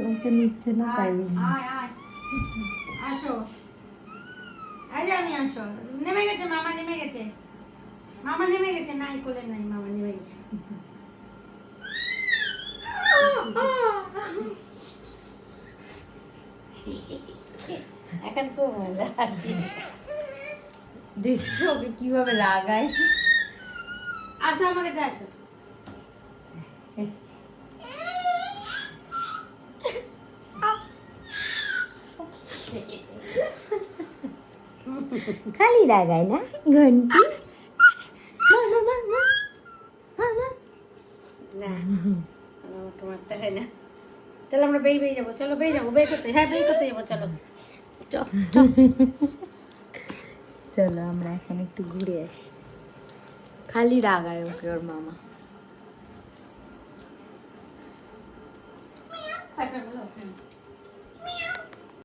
ওকে নিচ্ছে না তাই। আসো, আমি আসো। নেমে গেছে মামা, নেমে গেছে মামা, নেমে গেছে। নাই কোলে নাই, মামা নেমে গেছে। এখন খুব মজা আসি। দেখছো ওকে কিভাবে রাগায়। আসো আমার কাছে আসো। খালি রাগায় না ঘন্টি। না, আমাকে মারতে হয় না। চলো আমরা বেয়ে যাবো, চলো বেয়ে যাবো, বেয়ে করতে, হ্যাঁ বেয়ে করতে যাবো, চলো। চলো আমরা এখন একটু ঘুরে আসি। খালি রাগায় ওকে ওর মামা। হাই ফাই বলো।